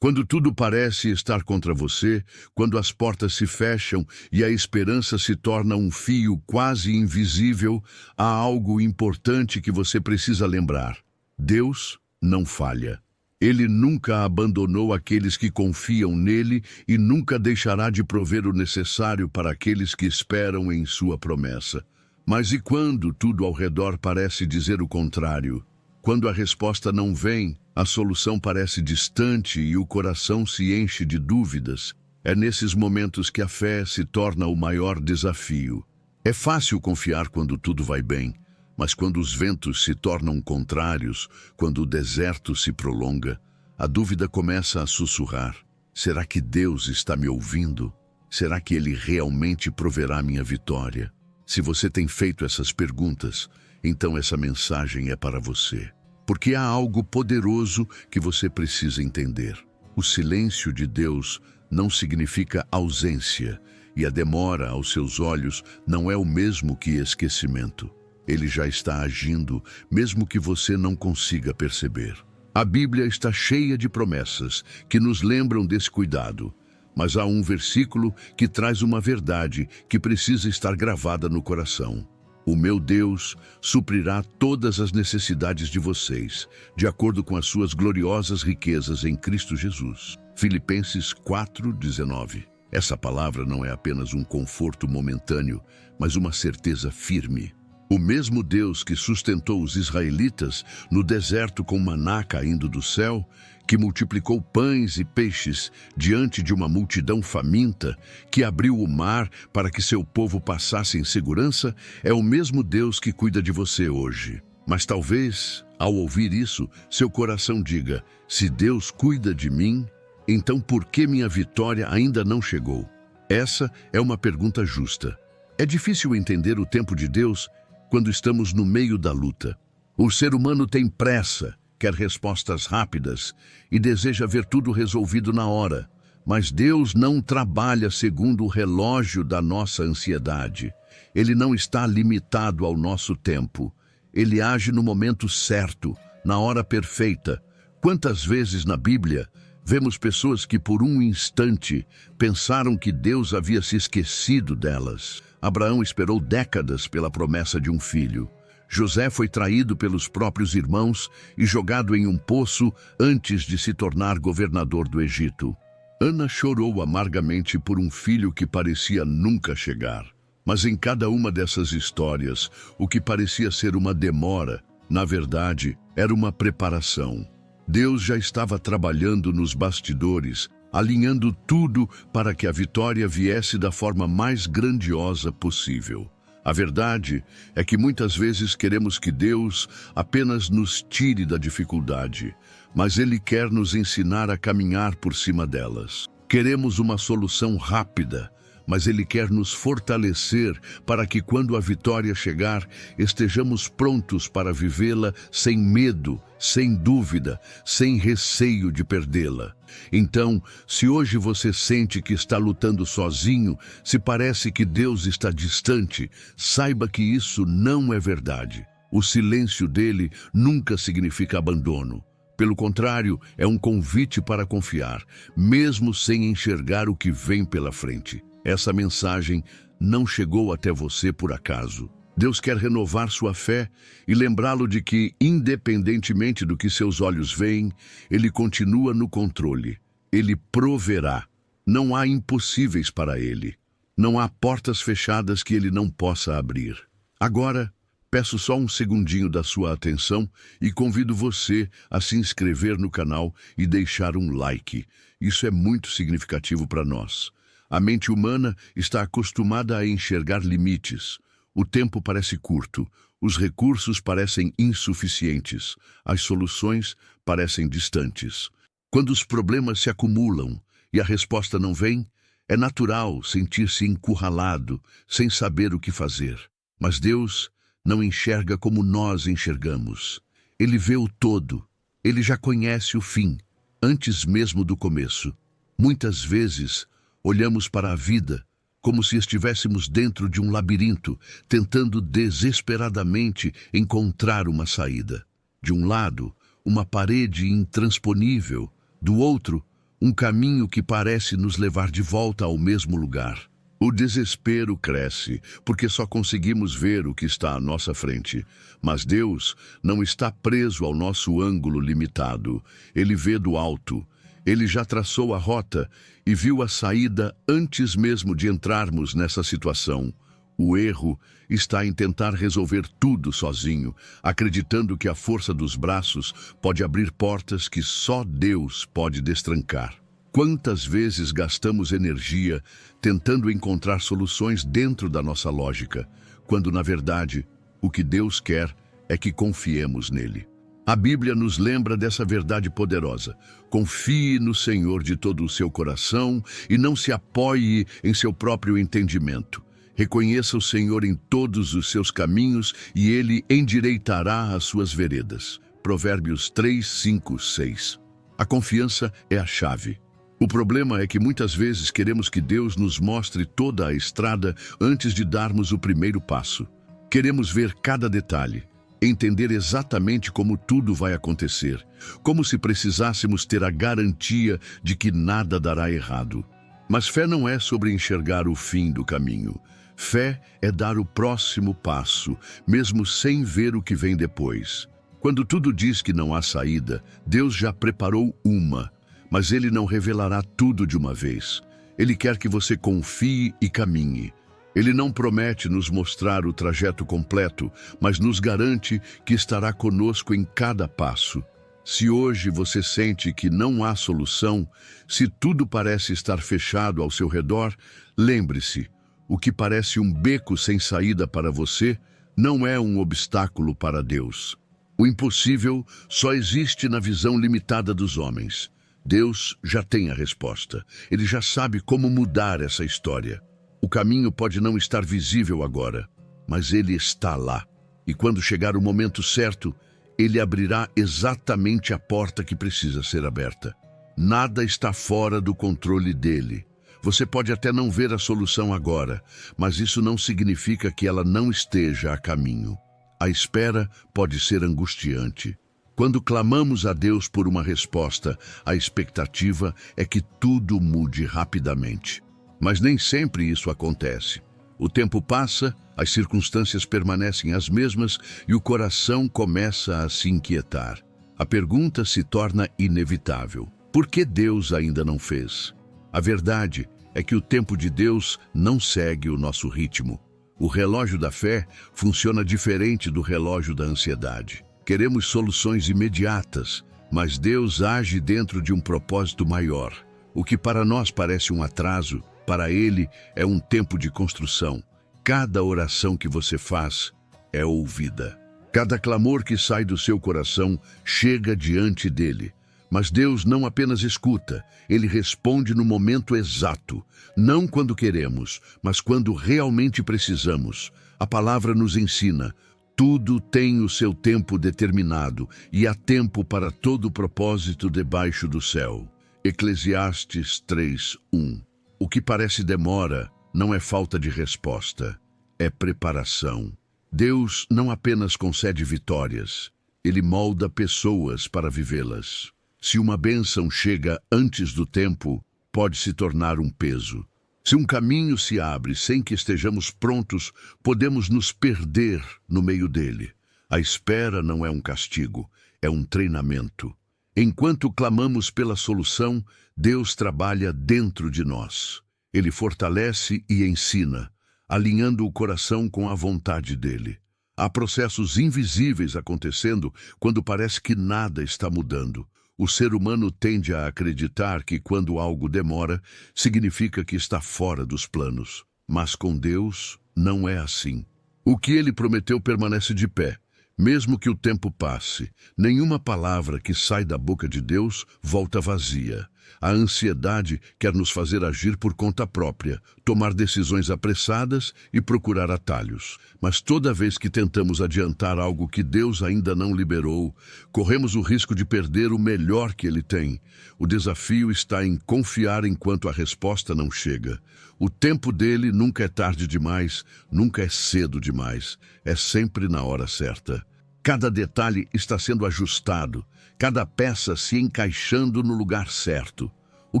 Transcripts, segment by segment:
Quando tudo parece estar contra você, quando as portas se fecham e a esperança se torna um fio quase invisível, há algo importante que você precisa lembrar. Deus não falha. Ele nunca abandonou aqueles que confiam nele e nunca deixará de prover o necessário para aqueles que esperam em sua promessa. Mas e quando tudo ao redor parece dizer o contrário? Quando a resposta não vem, a solução parece distante e o coração se enche de dúvidas, é nesses momentos que a fé se torna o maior desafio. É fácil confiar quando tudo vai bem, mas quando os ventos se tornam contrários, quando o deserto se prolonga, a dúvida começa a sussurrar. Será que Deus está me ouvindo? Será que Ele realmente proverá minha vitória? Se você tem feito essas perguntas, então essa mensagem é para você. Porque há algo poderoso que você precisa entender. O silêncio de Deus não significa ausência, e a demora aos seus olhos não é o mesmo que esquecimento. Ele já está agindo, mesmo que você não consiga perceber. A Bíblia está cheia de promessas que nos lembram desse cuidado, mas há um versículo que traz uma verdade que precisa estar gravada no coração. O meu Deus suprirá todas as necessidades de vocês, de acordo com as suas gloriosas riquezas em Cristo Jesus. Filipenses 4:19. Essa palavra não é apenas um conforto momentâneo, mas uma certeza firme. O mesmo Deus que sustentou os israelitas no deserto com maná caindo do céu, que multiplicou pães e peixes diante de uma multidão faminta, que abriu o mar para que seu povo passasse em segurança, é o mesmo Deus que cuida de você hoje. Mas talvez, ao ouvir isso, seu coração diga: se Deus cuida de mim, então por que minha vitória ainda não chegou? Essa é uma pergunta justa. É difícil entender o tempo de Deus quando estamos no meio da luta. O ser humano tem pressa, quer respostas rápidas e deseja ver tudo resolvido na hora. Mas Deus não trabalha segundo o relógio da nossa ansiedade. Ele não está limitado ao nosso tempo. Ele age no momento certo, na hora perfeita. Quantas vezes na Bíblia vemos pessoas que por um instante pensaram que Deus havia se esquecido delas? Abraão esperou décadas pela promessa de um filho. José foi traído pelos próprios irmãos e jogado em um poço antes de se tornar governador do Egito. Ana chorou amargamente por um filho que parecia nunca chegar. Mas em cada uma dessas histórias, o que parecia ser uma demora, na verdade, era uma preparação. Deus já estava trabalhando nos bastidores, alinhando tudo para que a vitória viesse da forma mais grandiosa possível. A verdade é que muitas vezes queremos que Deus apenas nos tire da dificuldade, mas Ele quer nos ensinar a caminhar por cima delas. Queremos uma solução rápida, mas Ele quer nos fortalecer para que quando a vitória chegar, estejamos prontos para vivê-la sem medo, sem dúvida, sem receio de perdê-la. Então, se hoje você sente que está lutando sozinho, se parece que Deus está distante, saiba que isso não é verdade. O silêncio dele nunca significa abandono. Pelo contrário, é um convite para confiar, mesmo sem enxergar o que vem pela frente. Essa mensagem não chegou até você por acaso. Deus quer renovar sua fé e lembrá-lo de que, independentemente do que seus olhos veem, Ele continua no controle. Ele proverá. Não há impossíveis para Ele. Não há portas fechadas que Ele não possa abrir. Agora, peço só um segundinho da sua atenção e convido você a se inscrever no canal e deixar um like. Isso é muito significativo para nós. A mente humana está acostumada a enxergar limites. O tempo parece curto, os recursos parecem insuficientes, as soluções parecem distantes. Quando os problemas se acumulam e a resposta não vem, é natural sentir-se encurralado, sem saber o que fazer. Mas Deus não enxerga como nós enxergamos. Ele vê o todo. Ele já conhece o fim, antes mesmo do começo. Muitas vezes, olhamos para a vida como se estivéssemos dentro de um labirinto, tentando desesperadamente encontrar uma saída. De um lado, uma parede intransponível, do outro, um caminho que parece nos levar de volta ao mesmo lugar. O desespero cresce, porque só conseguimos ver o que está à nossa frente. Mas Deus não está preso ao nosso ângulo limitado. Ele vê do alto. Ele já traçou a rota e viu a saída antes mesmo de entrarmos nessa situação. O erro está em tentar resolver tudo sozinho, acreditando que a força dos braços pode abrir portas que só Deus pode destrancar. Quantas vezes gastamos energia tentando encontrar soluções dentro da nossa lógica, quando, na verdade, o que Deus quer é que confiemos nele. A Bíblia nos lembra dessa verdade poderosa. Confie no Senhor de todo o seu coração e não se apoie em seu próprio entendimento. Reconheça o Senhor em todos os seus caminhos e ele endireitará as suas veredas. Provérbios 3, 5, 6. A confiança é a chave. O problema é que muitas vezes queremos que Deus nos mostre toda a estrada antes de darmos o primeiro passo. Queremos ver cada detalhe, entender exatamente como tudo vai acontecer, como se precisássemos ter a garantia de que nada dará errado. Mas fé não é sobre enxergar o fim do caminho. Fé é dar o próximo passo, mesmo sem ver o que vem depois. Quando tudo diz que não há saída, Deus já preparou uma, mas Ele não revelará tudo de uma vez. Ele quer que você confie e caminhe. Ele não promete nos mostrar o trajeto completo, mas nos garante que estará conosco em cada passo. Se hoje você sente que não há solução, se tudo parece estar fechado ao seu redor, lembre-se, o que parece um beco sem saída para você não é um obstáculo para Deus. O impossível só existe na visão limitada dos homens. Deus já tem a resposta. Ele já sabe como mudar essa história. O caminho pode não estar visível agora, mas ele está lá. E quando chegar o momento certo, ele abrirá exatamente a porta que precisa ser aberta. Nada está fora do controle dele. Você pode até não ver a solução agora, mas isso não significa que ela não esteja a caminho. A espera pode ser angustiante. Quando clamamos a Deus por uma resposta, a expectativa é que tudo mude rapidamente. Mas nem sempre isso acontece. O tempo passa, as circunstâncias permanecem as mesmas e o coração começa a se inquietar. A pergunta se torna inevitável. Por que Deus ainda não fez? A verdade é que o tempo de Deus não segue o nosso ritmo. O relógio da fé funciona diferente do relógio da ansiedade. Queremos soluções imediatas, mas Deus age dentro de um propósito maior. O que para nós parece um atraso, para Ele é um tempo de construção. Cada oração que você faz é ouvida. Cada clamor que sai do seu coração chega diante dele. Mas Deus não apenas escuta, Ele responde no momento exato, não quando queremos, mas quando realmente precisamos. A palavra nos ensina, tudo tem o seu tempo determinado e há tempo para todo propósito debaixo do céu. Eclesiastes 3:1. O que parece demora não é falta de resposta, é preparação. Deus não apenas concede vitórias, Ele molda pessoas para vivê-las. Se uma bênção chega antes do tempo, pode se tornar um peso. Se um caminho se abre sem que estejamos prontos, podemos nos perder no meio dele. A espera não é um castigo, é um treinamento. Enquanto clamamos pela solução, Deus trabalha dentro de nós. Ele fortalece e ensina, alinhando o coração com a vontade dele. Há processos invisíveis acontecendo quando parece que nada está mudando. O ser humano tende a acreditar que quando algo demora, significa que está fora dos planos. Mas com Deus, não é assim. O que Ele prometeu permanece de pé. Mesmo que o tempo passe, nenhuma palavra que sai da boca de Deus volta vazia. A ansiedade quer nos fazer agir por conta própria, tomar decisões apressadas e procurar atalhos. Mas toda vez que tentamos adiantar algo que Deus ainda não liberou, corremos o risco de perder o melhor que Ele tem. O desafio está em confiar enquanto a resposta não chega. O tempo dele nunca é tarde demais, nunca é cedo demais. É sempre na hora certa. Cada detalhe está sendo ajustado, cada peça se encaixando no lugar certo. O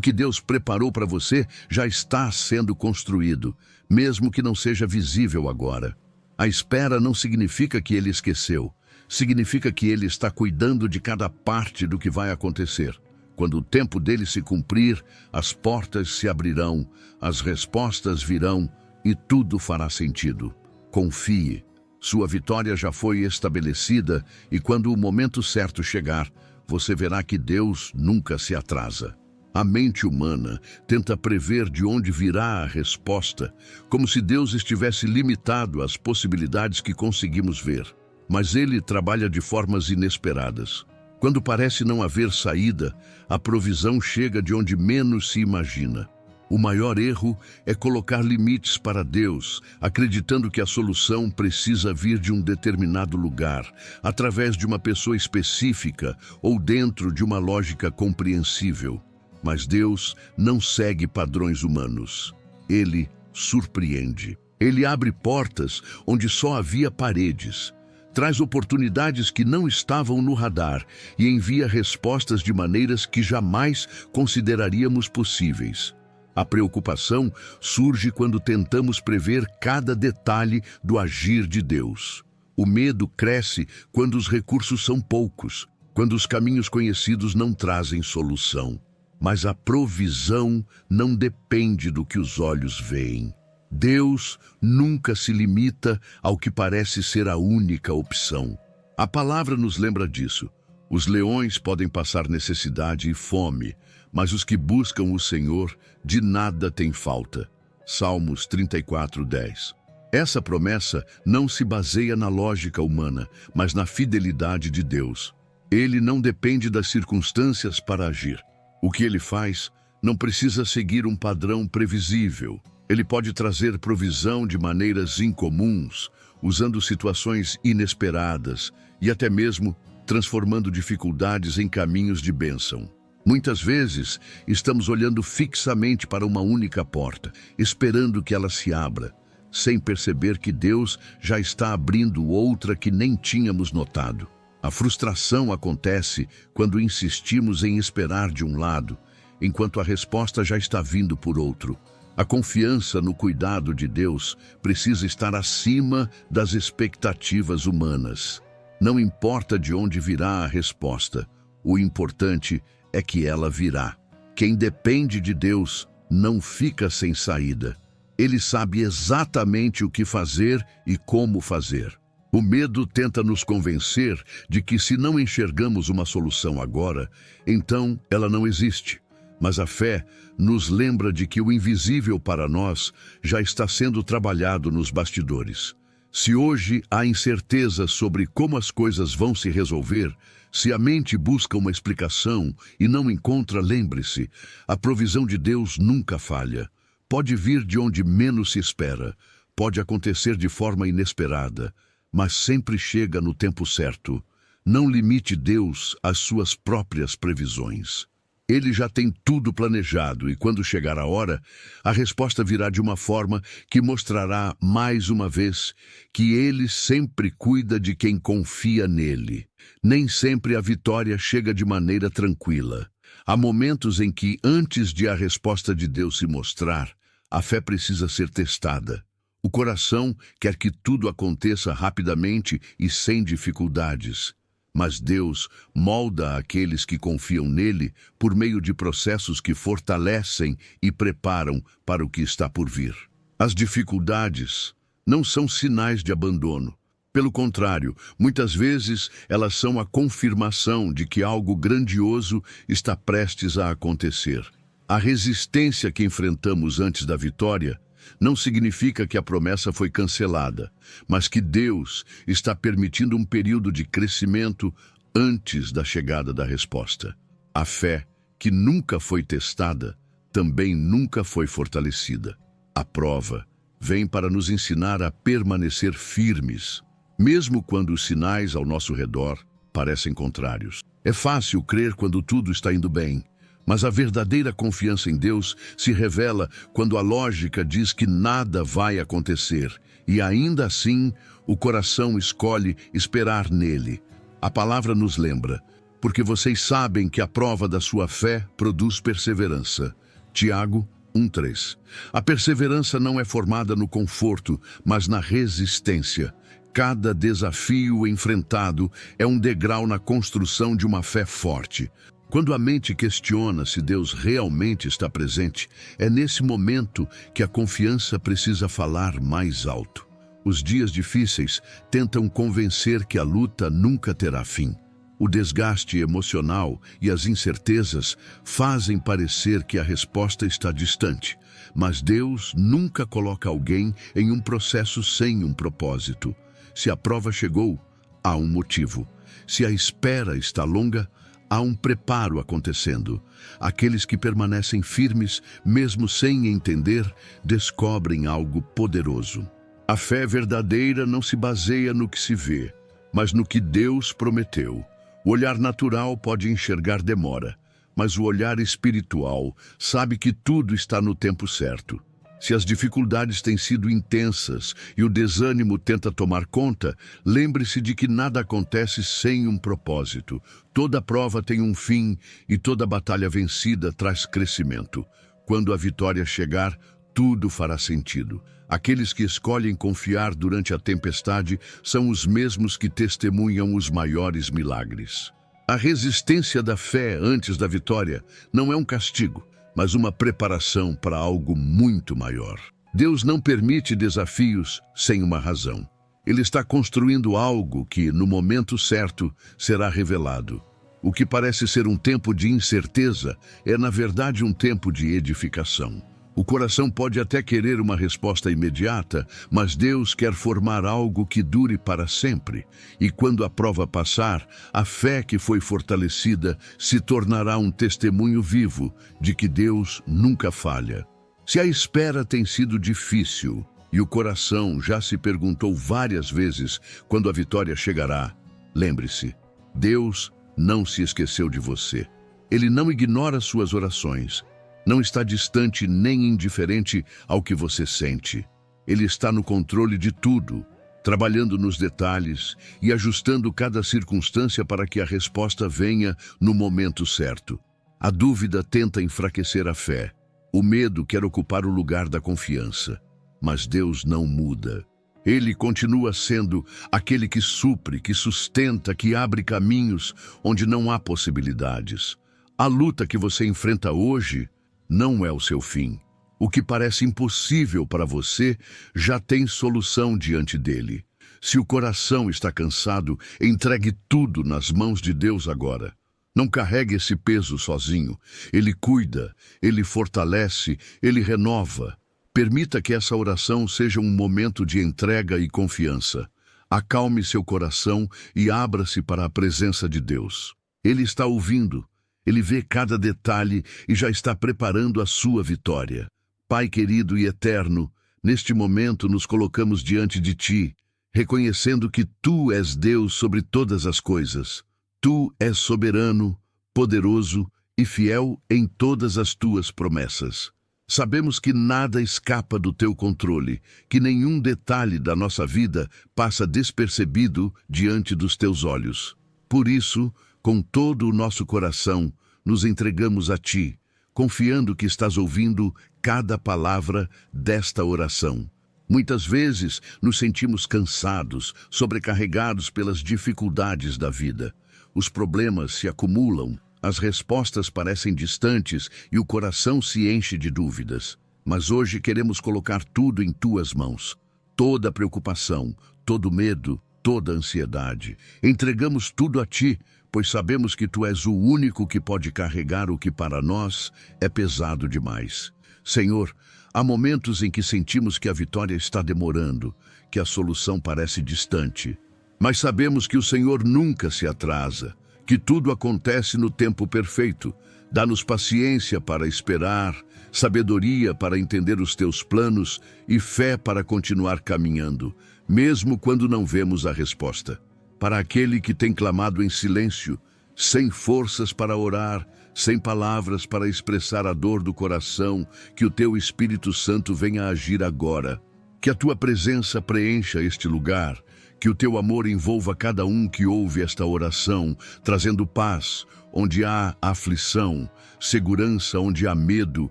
que Deus preparou para você já está sendo construído, mesmo que não seja visível agora. A espera não significa que Ele esqueceu. Significa que Ele está cuidando de cada parte do que vai acontecer. Quando o tempo dele se cumprir, as portas se abrirão, as respostas virão e tudo fará sentido. Confie. Sua vitória já foi estabelecida e quando o momento certo chegar, você verá que Deus nunca se atrasa. A mente humana tenta prever de onde virá a resposta, como se Deus estivesse limitado às possibilidades que conseguimos ver. Mas Ele trabalha de formas inesperadas. Quando parece não haver saída, a provisão chega de onde menos se imagina. O maior erro é colocar limites para Deus, acreditando que a solução precisa vir de um determinado lugar, através de uma pessoa específica ou dentro de uma lógica compreensível. Mas Deus não segue padrões humanos. Ele surpreende. Ele abre portas onde só havia paredes. Traz oportunidades que não estavam no radar e envia respostas de maneiras que jamais consideraríamos possíveis. A preocupação surge quando tentamos prever cada detalhe do agir de Deus. O medo cresce quando os recursos são poucos, quando os caminhos conhecidos não trazem solução. Mas a provisão não depende do que os olhos veem. Deus nunca se limita ao que parece ser a única opção. A palavra nos lembra disso. Os leões podem passar necessidade e fome, mas os que buscam o Senhor de nada têm falta. Salmos 34:10. Essa promessa não se baseia na lógica humana, mas na fidelidade de Deus. Ele não depende das circunstâncias para agir. O que ele faz não precisa seguir um padrão previsível. Ele pode trazer provisão de maneiras incomuns, usando situações inesperadas e até mesmo transformando dificuldades em caminhos de bênção. Muitas vezes, estamos olhando fixamente para uma única porta, esperando que ela se abra, sem perceber que Deus já está abrindo outra que nem tínhamos notado. A frustração acontece quando insistimos em esperar de um lado, enquanto a resposta já está vindo por outro. A confiança no cuidado de Deus precisa estar acima das expectativas humanas. Não importa de onde virá a resposta, o importante é que ela virá. Quem depende de Deus não fica sem saída. Ele sabe exatamente o que fazer e como fazer. O medo tenta nos convencer de que se não enxergamos uma solução agora, então ela não existe. Mas a fé nos lembra de que o invisível para nós já está sendo trabalhado nos bastidores. Se hoje há incerteza sobre como as coisas vão se resolver, se a mente busca uma explicação e não encontra, lembre-se, a provisão de Deus nunca falha. Pode vir de onde menos se espera, pode acontecer de forma inesperada, mas sempre chega no tempo certo. Não limite Deus às suas próprias previsões. Ele já tem tudo planejado e quando chegar a hora, a resposta virá de uma forma que mostrará mais uma vez que Ele sempre cuida de quem confia nele. Nem sempre a vitória chega de maneira tranquila. Há momentos em que, antes de a resposta de Deus se mostrar, a fé precisa ser testada. O coração quer que tudo aconteça rapidamente e sem dificuldades. Mas Deus molda aqueles que confiam nele por meio de processos que fortalecem e preparam para o que está por vir. As dificuldades não são sinais de abandono. Pelo contrário, muitas vezes elas são a confirmação de que algo grandioso está prestes a acontecer. A resistência que enfrentamos antes da vitória não significa que a promessa foi cancelada, mas que Deus está permitindo um período de crescimento antes da chegada da resposta. A fé, que nunca foi testada, também nunca foi fortalecida. A prova vem para nos ensinar a permanecer firmes, mesmo quando os sinais ao nosso redor parecem contrários. É fácil crer quando tudo está indo bem, mas a verdadeira confiança em Deus se revela quando a lógica diz que nada vai acontecer e ainda assim o coração escolhe esperar nele. A palavra nos lembra: porque vocês sabem que a prova da sua fé produz perseverança. Tiago 1:3. A perseverança não é formada no conforto, mas na resistência. Cada desafio enfrentado é um degrau na construção de uma fé forte. Quando a mente questiona se Deus realmente está presente, é nesse momento que a confiança precisa falar mais alto. Os dias difíceis tentam convencer que a luta nunca terá fim. O desgaste emocional e as incertezas fazem parecer que a resposta está distante, mas Deus nunca coloca alguém em um processo sem um propósito. Se a prova chegou, há um motivo. Se a espera está longa, há um preparo acontecendo. Aqueles que permanecem firmes, mesmo sem entender, descobrem algo poderoso. A fé verdadeira não se baseia no que se vê, mas no que Deus prometeu. O olhar natural pode enxergar demora, mas o olhar espiritual sabe que tudo está no tempo certo. Se as dificuldades têm sido intensas e o desânimo tenta tomar conta, lembre-se de que nada acontece sem um propósito. Toda prova tem um fim e toda batalha vencida traz crescimento. Quando a vitória chegar, tudo fará sentido. Aqueles que escolhem confiar durante a tempestade são os mesmos que testemunham os maiores milagres. A resistência da fé antes da vitória não é um castigo, mas uma preparação para algo muito maior. Deus não permite desafios sem uma razão. Ele está construindo algo que, no momento certo, será revelado. O que parece ser um tempo de incerteza é, na verdade, um tempo de edificação. O coração pode até querer uma resposta imediata, mas Deus quer formar algo que dure para sempre. E quando a prova passar, a fé que foi fortalecida se tornará um testemunho vivo de que Deus nunca falha. Se a espera tem sido difícil e o coração já se perguntou várias vezes quando a vitória chegará, lembre-se, Deus não se esqueceu de você. Ele não ignora suas orações. Não está distante nem indiferente ao que você sente. Ele está no controle de tudo, trabalhando nos detalhes e ajustando cada circunstância para que a resposta venha no momento certo. A dúvida tenta enfraquecer a fé. O medo quer ocupar o lugar da confiança. Mas Deus não muda. Ele continua sendo aquele que supre, que sustenta, que abre caminhos onde não há possibilidades. A luta que você enfrenta hoje não é o seu fim. O que parece impossível para você já tem solução diante dele. Se o coração está cansado, entregue tudo nas mãos de Deus agora. Não carregue esse peso sozinho. Ele cuida, ele fortalece, ele renova. Permita que essa oração seja um momento de entrega e confiança. Acalme seu coração e abra-se para a presença de Deus. Ele está ouvindo. Ele vê cada detalhe e já está preparando a sua vitória. Pai querido e eterno, neste momento nos colocamos diante de Ti, reconhecendo que Tu és Deus sobre todas as coisas. Tu és soberano, poderoso e fiel em todas as Tuas promessas. Sabemos que nada escapa do Teu controle, que nenhum detalhe da nossa vida passa despercebido diante dos Teus olhos. Por isso, com todo o nosso coração, nos entregamos a Ti, confiando que estás ouvindo cada palavra desta oração. Muitas vezes nos sentimos cansados, sobrecarregados pelas dificuldades da vida. Os problemas se acumulam, as respostas parecem distantes e o coração se enche de dúvidas. Mas hoje queremos colocar tudo em Tuas mãos. Toda a preocupação, todo medo, toda a ansiedade. Entregamos tudo a Ti, pois sabemos que Tu és o único que pode carregar o que para nós é pesado demais. Senhor, há momentos em que sentimos que a vitória está demorando, que a solução parece distante. Mas sabemos que o Senhor nunca se atrasa, que tudo acontece no tempo perfeito. Dá-nos paciência para esperar, sabedoria para entender os Teus planos e fé para continuar caminhando, mesmo quando não vemos a resposta. Para aquele que tem clamado em silêncio, sem forças para orar, sem palavras para expressar a dor do coração, que o Teu Espírito Santo venha agir agora. Que a Tua presença preencha este lugar, Que o teu amor envolva cada um que ouve esta oração, trazendo paz onde há aflição, segurança onde há medo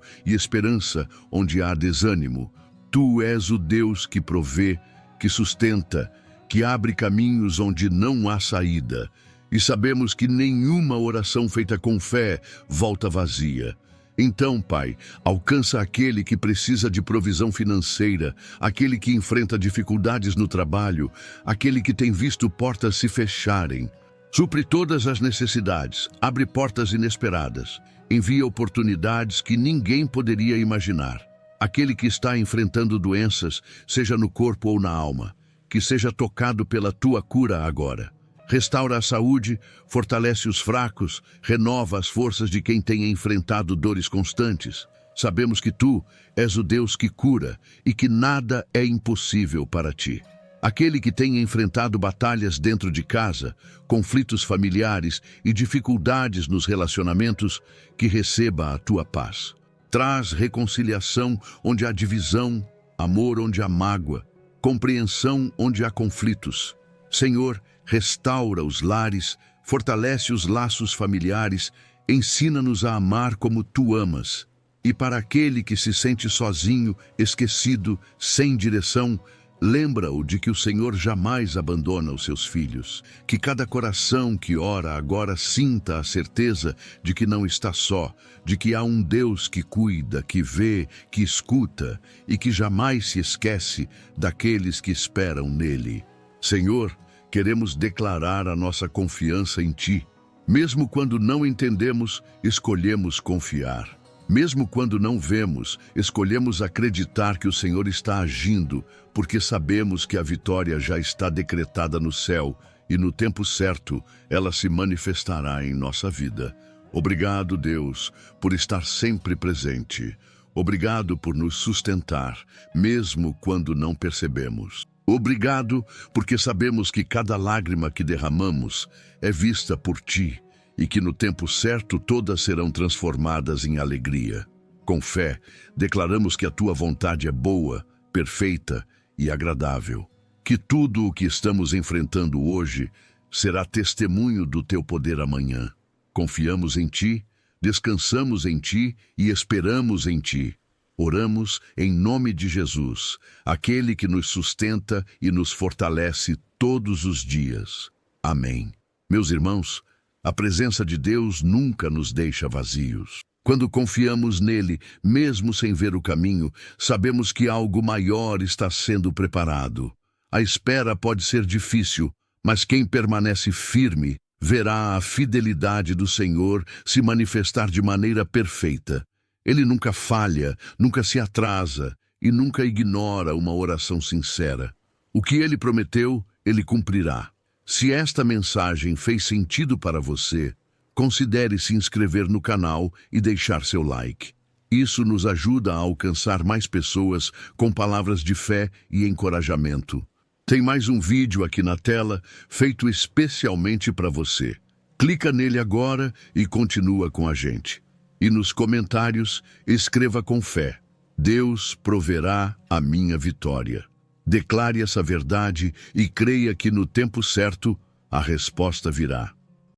e esperança onde há desânimo. Tu és o Deus que provê, que sustenta, que abre caminhos onde não há saída. E sabemos que nenhuma oração feita com fé volta vazia. Então, Pai, alcança aquele que precisa de provisão financeira, aquele que enfrenta dificuldades no trabalho, aquele que tem visto portas se fecharem. Supre todas as necessidades, abre portas inesperadas, envia oportunidades que ninguém poderia imaginar. Aquele que está enfrentando doenças, seja no corpo ou na alma, que seja tocado pela tua cura agora. Restaura a saúde, fortalece os fracos, renova as forças de quem tenha enfrentado dores constantes. Sabemos que tu és o Deus que cura e que nada é impossível para ti. Aquele que tenha enfrentado batalhas dentro de casa, conflitos familiares e dificuldades nos relacionamentos, que receba a tua paz. Traz reconciliação onde há divisão, amor onde há mágoa, compreensão onde há conflitos. Senhor, restaura os lares, fortalece os laços familiares, ensina-nos a amar como tu amas. E para aquele que se sente sozinho, esquecido, sem direção, lembra-o de que o Senhor jamais abandona os seus filhos. Que cada coração que ora agora sinta a certeza de que não está só, de que há um Deus que cuida, que vê, que escuta e que jamais se esquece daqueles que esperam nele. Senhor, queremos declarar a nossa confiança em Ti. Mesmo quando não entendemos, escolhemos confiar. Mesmo quando não vemos, escolhemos acreditar que o Senhor está agindo, porque sabemos que a vitória já está decretada no céu e no tempo certo ela se manifestará em nossa vida. Obrigado, Deus, por estar sempre presente. Obrigado por nos sustentar, mesmo quando não percebemos. Obrigado porque sabemos que cada lágrima que derramamos é vista por Ti e que no tempo certo todas serão transformadas em alegria. Com fé, declaramos que a Tua vontade é boa, perfeita e agradável. Que tudo o que estamos enfrentando hoje será testemunho do Teu poder amanhã. Confiamos em Ti, descansamos em Ti e esperamos em Ti. Oramos em nome de Jesus, aquele que nos sustenta e nos fortalece todos os dias. Amém. Meus irmãos, a presença de Deus nunca nos deixa vazios. Quando confiamos nele, mesmo sem ver o caminho, sabemos que algo maior está sendo preparado. A espera pode ser difícil, mas quem permanece firme verá a fidelidade do Senhor se manifestar de maneira perfeita. Ele nunca falha, nunca se atrasa e nunca ignora uma oração sincera. O que ele prometeu, ele cumprirá. Se esta mensagem fez sentido para você, considere se inscrever no canal e deixar seu like. Isso nos ajuda a alcançar mais pessoas com palavras de fé e encorajamento. Tem mais um vídeo aqui na tela, feito especialmente para você. Clica nele agora e continua com a gente. E nos comentários, escreva com fé: Deus proverá a minha vitória. Declare essa verdade e creia que no tempo certo a resposta virá.